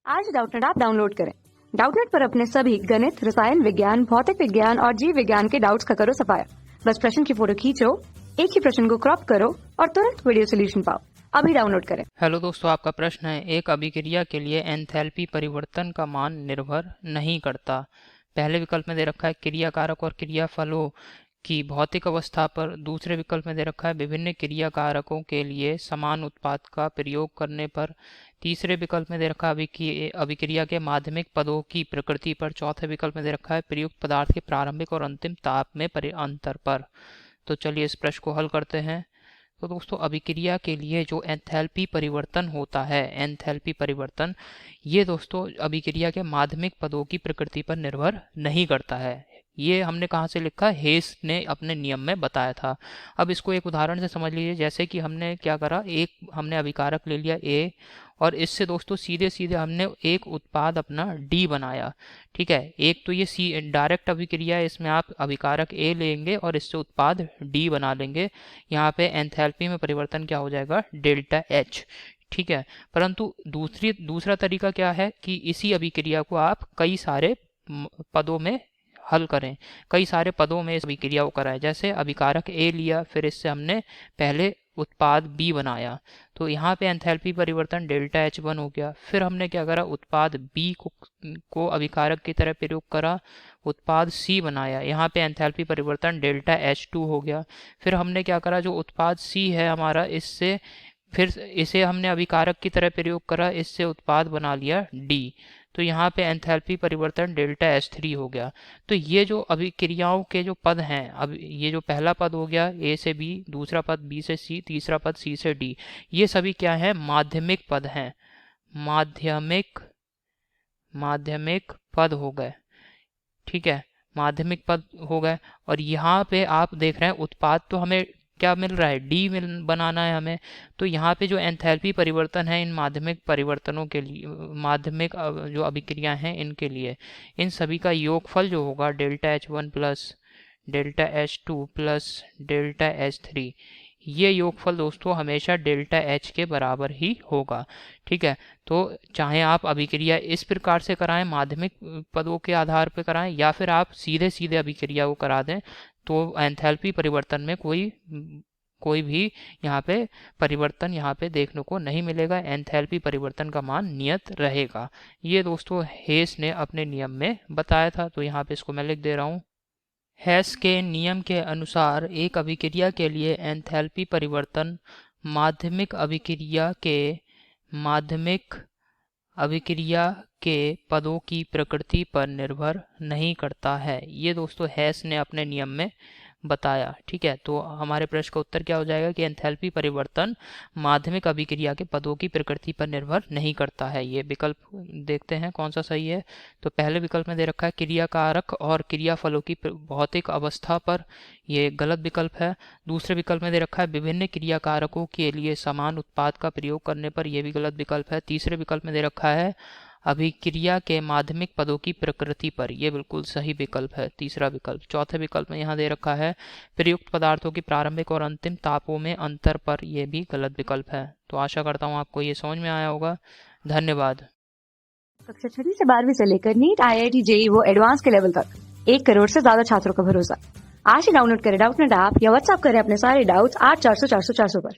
आज Doubtnut app download करें। Doubtnut पर अपने सभी गणित, रसायन विज्ञान, भौतिक विज्ञान और जीव विज्ञान के डाउट्स का करो सफाया। बस प्रश्न की फोटो खींचो, एक ही प्रश्न को क्रॉप करो और तुरंत वीडियो सोल्यूशन पाओ। अभी डाउनलोड करें। हेलो दोस्तों, आपका प्रश्न है एक अभिक्रिया के लिए एंथैल्पी परिवर्तन का मान निर्भर नहीं करता। पहले विकल्प में दे रखा है क्रिया कारक और क्रिया फलों की भौतिक अवस्था पर। दूसरे विकल्प में दे रखा है विभिन्न क्रिया कारकों के लिए समान उत्पाद का प्रयोग करने पर। तीसरे विकल्प में दे रखा है अभिक्रिया के माध्यमिक पदों की प्रकृति पर। चौथे विकल्प में दे रखा है प्रयुक्त पदार्थ के प्रारंभिक और अंतिम ताप में अंतर पर। तो चलिए इस प्रश्न को हल करते हैं। तो दोस्तों, अभिक्रिया के लिए जो एंथैल्पी परिवर्तन होता है, एंथैल्पी परिवर्तन, ये दोस्तों अभिक्रिया के माध्यमिक पदों की प्रकृति पर निर्भर नहीं करता है। ये हमने कहाँ से लिखा? हेस ने अपने नियम में बताया था। अब इसको एक उदाहरण से समझ लीजिए। जैसे कि हमने क्या करा, एक हमने अभिकारक ले लिया ए, और इससे दोस्तों सीधे सीधे हमने एक उत्पाद अपना डी बनाया। ठीक है, एक तो ये सी डायरेक्ट अभिक्रिया है, इसमें आप अभिकारक ए लेंगे और इससे उत्पाद डी बना लेंगे। यहाँ पे एंथैल्पी में परिवर्तन क्या हो जाएगा? Delta H. ठीक है, परंतु दूसरा तरीका क्या है कि इसी अभिक्रिया को आप कई सारे पदों में हल करें, कई सारे पदों में इस अभिक्रिया को कराएं। जैसे अभिकारक ए लिया, फिर इससे हमने पहले उत्पाद बी बनाया, तो यहाँ पे एंथैल्पी परिवर्तन डेल्टा एच वन हो गया। फिर हमने क्या करा, उत्पाद बी को अभिकारक की तरह प्रयोग करा, उत्पाद सी बनाया, यहाँ पे एंथैल्पी परिवर्तन डेल्टा एच टू हो गया। फिर हमने क्या करा, जो उत्पाद सी है हमारा, इससे फिर इसे हमने अभिकारक की तरह प्रयोग करा, इससे उत्पाद बना लिया डी, तो यहाँ पे एंथैल्पी परिवर्तन डेल्टा एच थ्री हो गया। तो ये जो अभिक्रियाओं के जो पद हैं, अब ये जो पहला पद हो गया ए से बी, दूसरा पद बी से सी, तीसरा पद सी से डी, ये सभी क्या है? माध्यमिक पद हैं। माध्यमिक पद हो गए। ठीक है, माध्यमिक पद हो गए। और यहाँ पे आप देख रहे हैं उत्पाद तो हमें क्या मिल रहा है? डी बनाना है हमें। तो यहाँ पे जो एंथैल्पी परिवर्तन है इन माध्यमिक परिवर्तनों के लिए, माध्यमिक जो अभिक्रिया हैं इनके लिए, इन सभी का योगफल जो होगा delta H one plus delta H two plus delta H three, ये योगफल दोस्तों हमेशा डेल्टा एच के बराबर ही होगा। ठीक है, तो चाहे आप अभिक्रिया इस प्रकार से कराएं, माध्यमिक पदों के आधार पर कराएं, या फिर आप सीधे सीधे अभिक्रिया को करा दें, तो एंथैल्पी परिवर्तन में कोई भी यहाँ पे परिवर्तन यहाँ पे देखने को नहीं मिलेगा। एंथैल्पी परिवर्तन का मान नियत रहेगा। ये दोस्तों हेस ने अपने नियम में बताया था, तो यहाँ पे इसको मैं लिख दे रहा हूँ। हेस के नियम के अनुसार एक अभिक्रिया के लिए एंथैल्पी परिवर्तन माध्यमिक अभिक्रिया के पदों की प्रकृति पर निर्भर नहीं करता है। ये दोस्तों हेस ने अपने नियम में बताया। ठीक है, तो हमारे प्रश्न का उत्तर क्या हो जाएगा कि एंथैल्पी परिवर्तन माध्यमिक अभिक्रिया के पदों की प्रकृति पर निर्भर नहीं करता है। ये विकल्प देखते हैं कौन सा सही है। तो पहले विकल्प में दे रखा है क्रिया कारक और क्रिया फलों की भौतिक अवस्था पर, ये गलत विकल्प है। दूसरे विकल्प में दे रखा है विभिन्न क्रिया कारकों के लिए समान उत्पाद का प्रयोग करने पर, यह भी गलत विकल्प है। तीसरे विकल्प में दे रखा है अभिक्रिया के माध्यमिक पदों की प्रकृति पर, यह बिल्कुल सही विकल्प है, तीसरा विकल्प। चौथे विकल्प में यहाँ दे रखा है प्रयुक्त पदार्थों की प्रारंभिक और अंतिम तापों में अंतर पर, यह भी गलत विकल्प है। तो आशा करता हूँ आपको ये समझ में आया होगा। धन्यवाद। कक्षा 6 से 12वीं से लेकर नीट, IIT, JEE वो एडवांस के लेवल तक 1 करोड़ से ज्यादा छात्रों का भरोसा। आज ही डाउनलोड करें डाउटनेट ऐप या व्हाट्सएप करें अपने सारे डाउट्स 8400 400 400 पर।